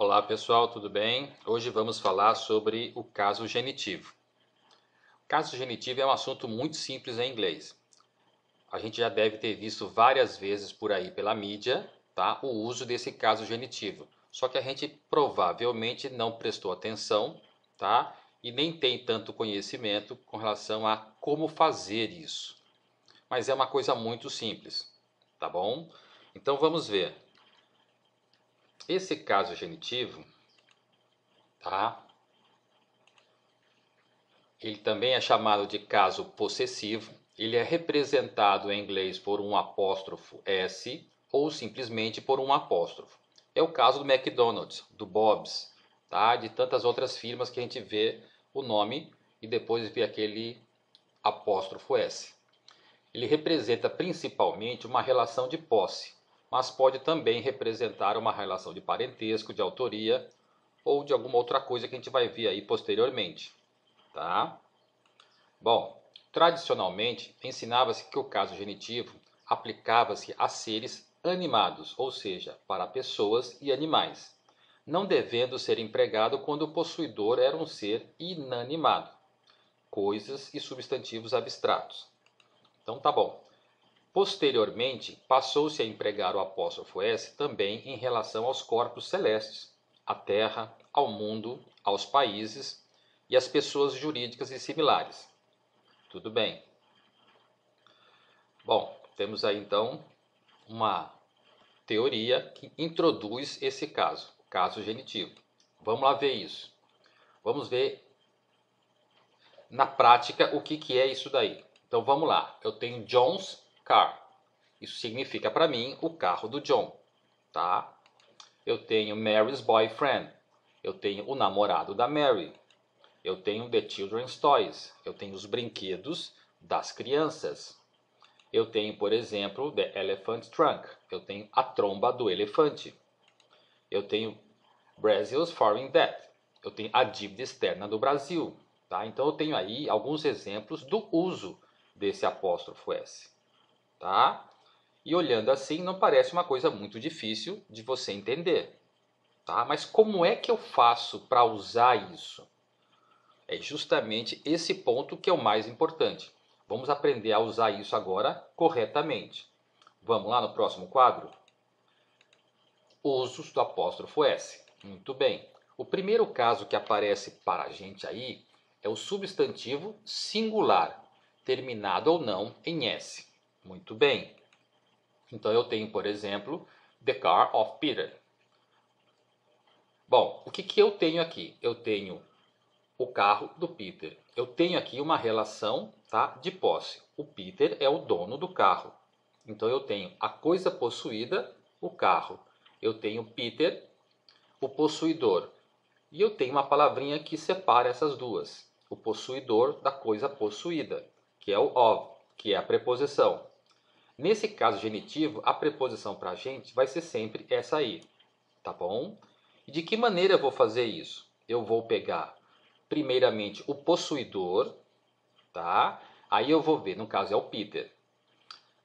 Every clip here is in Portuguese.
Olá pessoal, tudo bem? Hoje vamos falar sobre o caso genitivo. O caso genitivo é um assunto muito simples em inglês. A gente já deve ter visto várias vezes por aí pela mídia, tá? O uso desse caso genitivo. Só que a gente provavelmente não prestou atenção, tá? E nem tem tanto conhecimento com relação a como fazer isso. Mas é uma coisa muito simples, tá bom? Então vamos ver. Esse caso genitivo, tá? Ele também é chamado de caso possessivo. Ele é representado em inglês por um apóstrofo S ou simplesmente por um apóstrofo. É o caso do McDonald's, do Bob's, tá? De tantas outras firmas que a gente vê o nome e depois vê aquele apóstrofo S. Ele representa principalmente uma relação de posse, mas pode também representar uma relação de parentesco, de autoria ou de alguma outra coisa que a gente vai ver aí posteriormente, tá? Bom, tradicionalmente ensinava-se que o caso genitivo aplicava-se a seres animados, ou seja, para pessoas e animais, não devendo ser empregado quando o possuidor era um ser inanimado, coisas e substantivos abstratos. Então tá bom. Posteriormente, passou-se a empregar o apóstrofo S também em relação aos corpos celestes, à terra, ao mundo, aos países e às pessoas jurídicas e similares. Tudo bem. Bom, temos aí então uma teoria que introduz esse caso, o caso genitivo. Vamos lá ver isso. Vamos ver na prática o que é isso daí. Então vamos lá. Eu tenho John's car. Isso significa para mim o carro do John, tá? Eu tenho Mary's boyfriend. Eu tenho o namorado da Mary. Eu tenho the children's toys. Eu tenho os brinquedos das crianças. Eu tenho, por exemplo, the elephant trunk. Eu tenho a tromba do elefante. Eu tenho Brazil's foreign debt. Eu tenho a dívida externa do Brasil. Tá? Então eu tenho aí alguns exemplos do uso desse apóstrofo S. Tá? E olhando assim, não parece uma coisa muito difícil de você entender. Tá? Mas como é que eu faço para usar isso? É justamente esse ponto que é o mais importante. Vamos aprender a usar isso agora corretamente. Vamos lá no próximo quadro? Usos do apóstrofo S. Muito bem. O primeiro caso que aparece para a gente aí é o substantivo singular, terminado ou não em S. Muito bem. Então eu tenho, por exemplo, the car of Peter. Bom, o que eu tenho aqui? Eu tenho o carro do Peter. Eu tenho aqui uma relação, tá, de posse. O Peter é o dono do carro. Então eu tenho a coisa possuída, o carro. Eu tenho Peter, o possuidor. E eu tenho uma palavrinha que separa essas duas. O possuidor da coisa possuída, que é o of, que é a preposição. Nesse caso genitivo, a preposição para a gente vai ser sempre essa aí, tá bom? E de que maneira eu vou fazer isso? Eu vou pegar primeiramente o possuidor, tá? Aí eu vou ver, no caso é o Peter.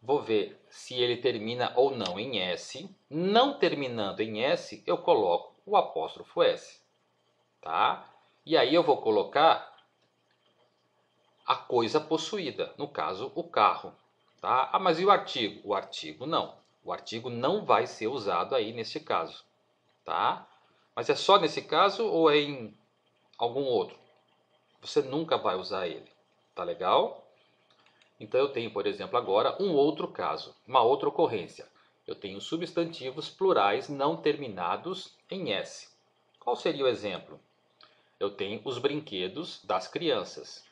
Vou ver se ele termina ou não em S. Não terminando em S, eu coloco o apóstrofo S, tá? E aí eu vou colocar a coisa possuída, no caso o carro, tá? Ah, mas e o artigo? O artigo não. O artigo não vai ser usado aí neste caso, tá? Mas é só nesse caso ou é em algum outro? Você nunca vai usar ele, tá legal? Então eu tenho, por exemplo, agora um outro caso, uma outra ocorrência. Eu tenho substantivos plurais não terminados em S. Qual seria o exemplo? Eu tenho os brinquedos das crianças.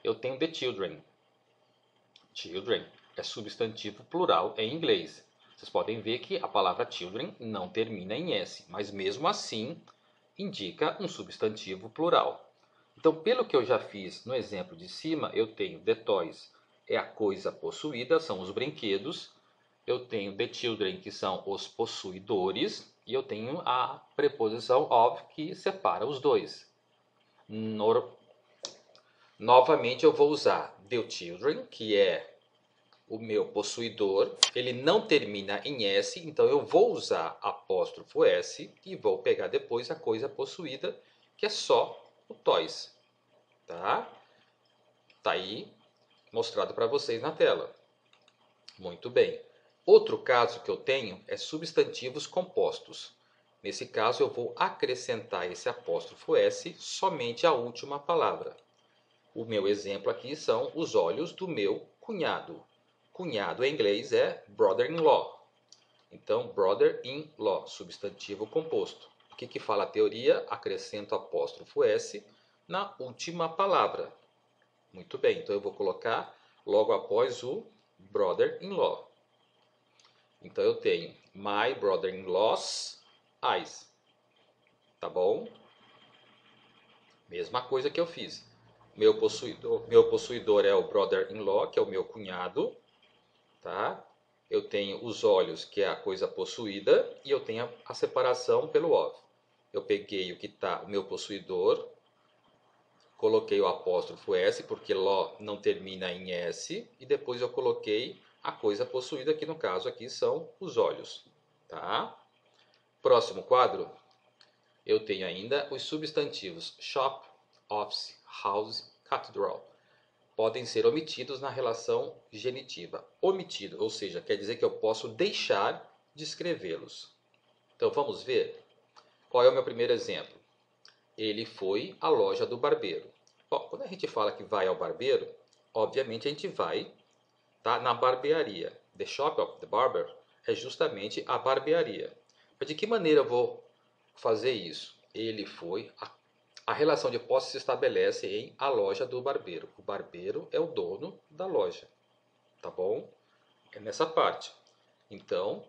Eu tenho the children. Children é substantivo plural em inglês. Vocês podem ver que a palavra children não termina em S, mas mesmo assim indica um substantivo plural. Então, pelo que eu já fiz no exemplo de cima, eu tenho the toys, é a coisa possuída, são os brinquedos. Eu tenho the children, que são os possuidores. E eu tenho a preposição of, que separa os dois. Novamente eu vou usar the children, que é o meu possuidor, ele não termina em S, então eu vou usar apóstrofo S e vou pegar depois a coisa possuída, que é só o toys. Tá? Tá aí mostrado para vocês na tela. Muito bem. Outro caso que eu tenho é substantivos compostos. Nesse caso eu vou acrescentar esse apóstrofo S somente à última palavra. O meu exemplo aqui são os olhos do meu cunhado. Cunhado em inglês é brother-in-law. Então, brother-in-law, substantivo composto. O que fala a teoria? Acrescento apóstrofo S na última palavra. Muito bem, então eu vou colocar logo após o brother-in-law. Então eu tenho my brother-in-law's eyes. Tá bom? Mesma coisa que eu fiz. Meu possuidor é o brother-in-law, que é o meu cunhado. Tá? Eu tenho os olhos, que é a coisa possuída, e eu tenho a separação pelo of. Eu peguei o que está o meu possuidor, coloquei o apóstrofo S, porque law não termina em S, e depois eu coloquei a coisa possuída, que no caso aqui são os olhos. Tá? Próximo quadro, eu tenho ainda os substantivos shop, office, house, cathedral. Podem ser omitidos na relação genitiva. Omitido, ou seja, quer dizer que eu posso deixar de escrevê-los. Então vamos ver? Qual é o meu primeiro exemplo? Ele foi à loja do barbeiro. Bom, quando a gente fala que vai ao barbeiro, obviamente a gente vai na barbearia. The shop of the barber é justamente a barbearia. Mas de que maneira eu vou fazer isso? Ele foi a relação de posse se estabelece em a loja do barbeiro. O barbeiro é o dono da loja. Tá bom? É nessa parte. Então,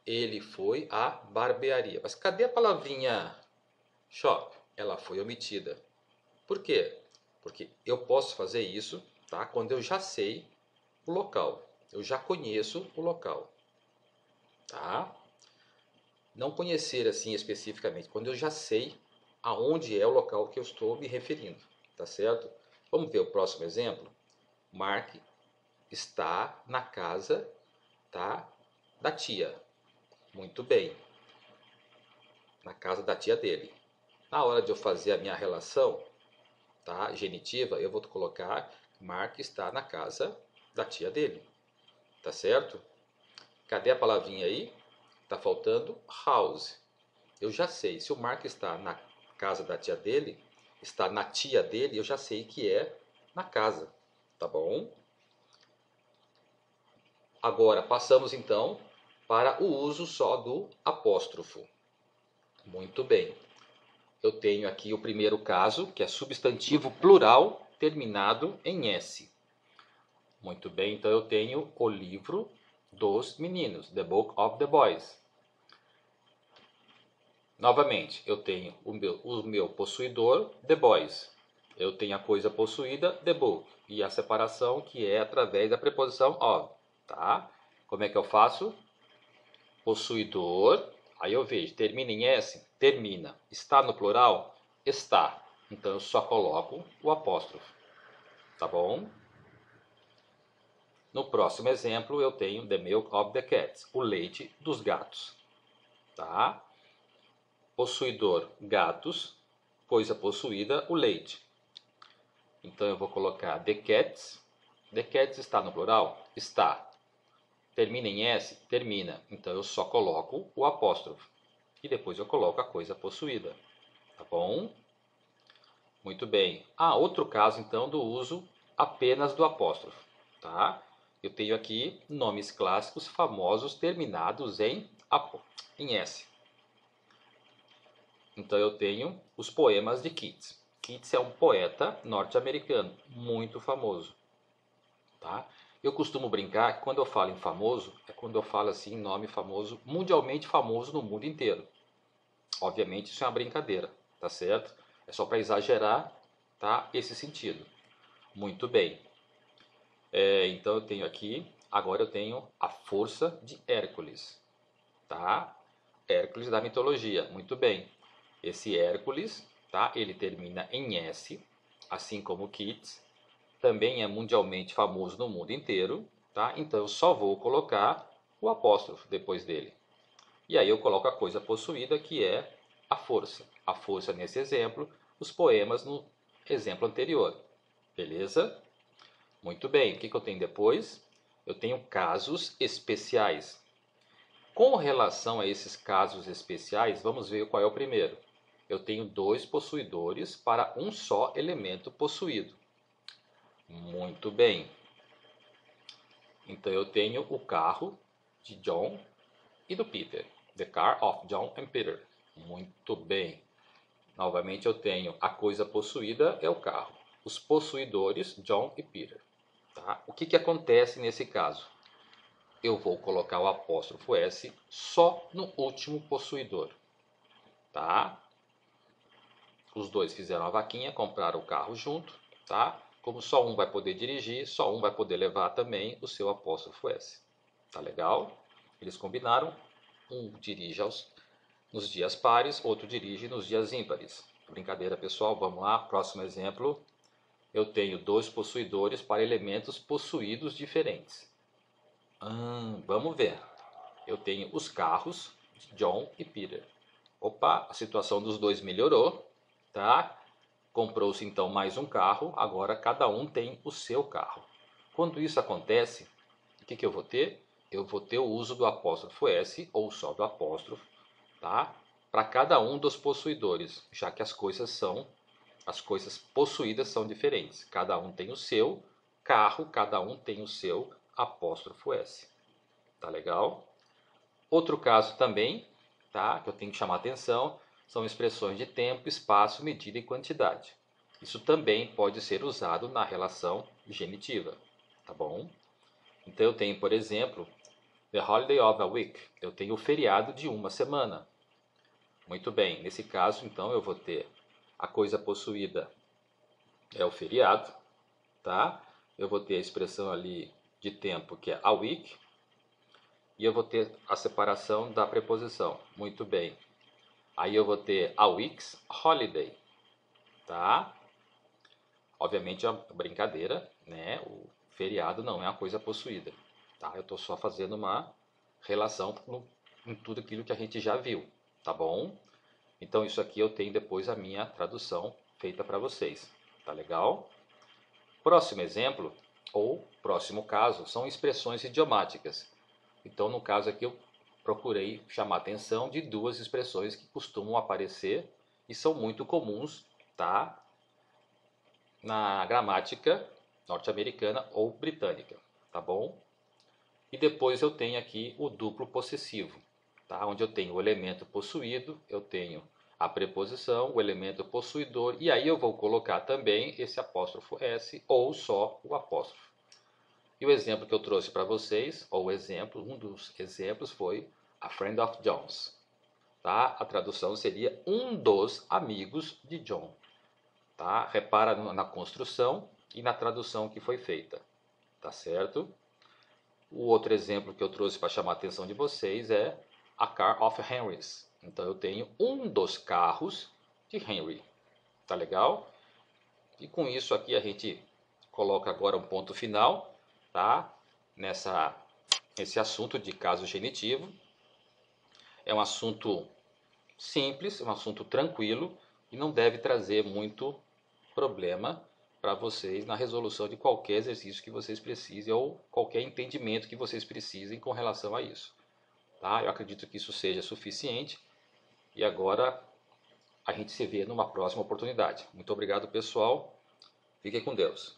ele foi à barbearia. Mas cadê a palavrinha shop? Ela foi omitida. Por quê? Porque eu posso fazer isso, tá? Quando eu já sei o local. Eu já conheço o local. Tá? Não conhecer assim especificamente. Quando eu já sei aonde é o local que eu estou me referindo, tá certo? Vamos ver o próximo exemplo. Mark está na casa, tá, da tia. Muito bem. Na casa da tia dele. Na hora de eu fazer a minha relação, tá, genitiva, eu vou colocar Mark está na casa da tia dele. Tá certo? Cadê a palavrinha aí? Tá faltando house. Eu já sei, se o Mark está na casa da tia dele, está na tia dele, eu já sei que é na casa, tá bom? Agora, passamos então para o uso só do apóstrofo. Muito bem. Eu tenho aqui o primeiro caso, que é substantivo plural terminado em S. Muito bem, então eu tenho o livro dos meninos, The Book of the Boys. Novamente, eu tenho o meu possuidor, the boys. Eu tenho a coisa possuída, the book. E a separação que é através da preposição of. Tá? Como é que eu faço? Possuidor, aí eu vejo, termina em S? Termina. Está no plural? Está. Então eu só coloco o apóstrofo. Tá bom? No próximo exemplo eu tenho the milk of the cats, o leite dos gatos. Tá? Possuidor, gatos. Coisa possuída, o leite. Então eu vou colocar the cats. The cats está no plural? Está. Termina em S? Termina. Então eu só coloco o apóstrofo. E depois eu coloco a coisa possuída. Tá bom? Muito bem. Outro caso então do uso apenas do apóstrofo. Tá? Eu tenho aqui nomes clássicos famosos terminados em S. Então eu tenho os poemas de Keats. Keats é um poeta norte-americano muito famoso. Tá? Eu costumo brincar que quando eu falo em famoso, é quando eu falo assim nome famoso, mundialmente famoso no mundo inteiro. Obviamente isso é uma brincadeira, tá certo? É só para exagerar, tá? Esse sentido. Muito bem. Então eu tenho aqui, agora eu tenho a força de Hércules. Tá? Hércules da mitologia, muito bem. Esse Hércules, tá? Ele termina em S, assim como Keats. Também é mundialmente famoso no mundo inteiro. tá? Então eu só vou colocar o apóstrofo depois dele. E aí eu coloco a coisa possuída, que é a força. A força nesse exemplo, os poemas no exemplo anterior. Beleza? Muito bem. O que eu tenho depois? Eu tenho casos especiais. Com relação a esses casos especiais, vamos ver qual é o primeiro. Eu tenho dois possuidores para um só elemento possuído. Muito bem. Então eu tenho o carro de John e do Peter. The car of John and Peter. Muito bem. Novamente eu tenho a coisa possuída é o carro. Os possuidores, John e Peter. Tá? O que acontece nesse caso? Eu vou colocar o apóstrofo S só no último possuidor. Tá? Os dois fizeram a vaquinha, compraram o carro junto. Tá? Como só um vai poder dirigir, só um vai poder levar também o seu apóstrofo S. Tá legal? Eles combinaram. Um dirige nos dias pares, outro dirige nos dias ímpares. Brincadeira, pessoal. Vamos lá. Próximo exemplo. Eu tenho dois possuidores para elementos possuídos diferentes. Vamos ver. Eu tenho os carros de John e Peter. Opa, a situação dos dois melhorou, tá? Comprou-se então mais um carro, agora cada um tem o seu carro. Quando isso acontece, o que eu vou ter? Eu vou ter o uso do apóstrofo S, ou só do apóstrofo, tá? Para cada um dos possuidores, já que as coisas possuídas são diferentes. Cada um tem o seu carro, cada um tem o seu apóstrofo S. Tá legal? Outro caso também, tá? Que eu tenho que chamar atenção, são expressões de tempo, espaço, medida e quantidade. Isso também pode ser usado na relação genitiva, tá bom? Então eu tenho, por exemplo, the holiday of a week. Eu tenho o feriado de uma semana. Muito bem, nesse caso, então, eu vou ter a coisa possuída é o feriado, tá? Eu vou ter a expressão ali de tempo, que é a week, e eu vou ter a separação da preposição. Muito bem. Aí eu vou ter a week's holiday, tá? Obviamente é uma brincadeira, né? O feriado não é uma coisa possuída, tá? Eu estou só fazendo uma relação em tudo aquilo que a gente já viu, tá bom? Então isso aqui eu tenho depois a minha tradução feita para vocês, tá legal? Próximo exemplo, ou próximo caso, são expressões idiomáticas. Então no caso aqui eu procurei chamar a atenção de duas expressões que costumam aparecer e são muito comuns, tá? Na gramática norte-americana ou britânica, tá bom? E depois eu tenho aqui o duplo possessivo, tá? Onde eu tenho o elemento possuído, eu tenho a preposição, o elemento possuidor, e aí eu vou colocar também esse apóstrofo S ou só o apóstrofo. E o exemplo que eu trouxe para vocês, ou um dos exemplos foi a friend of John's. Tá? A tradução seria um dos amigos de John. Tá? Repara na construção e na tradução que foi feita. Tá certo? O outro exemplo que eu trouxe para chamar a atenção de vocês é a car of Henry's. Então eu tenho um dos carros de Henry. Tá legal? E com isso aqui a gente coloca agora um ponto final, tá? Nesse assunto de caso genitivo. É um assunto simples, é um assunto tranquilo e não deve trazer muito problema para vocês na resolução de qualquer exercício que vocês precisem ou qualquer entendimento que vocês precisem com relação a isso. Tá? Eu acredito que isso seja suficiente e agora a gente se vê numa próxima oportunidade. Muito obrigado, pessoal. Fiquem com Deus.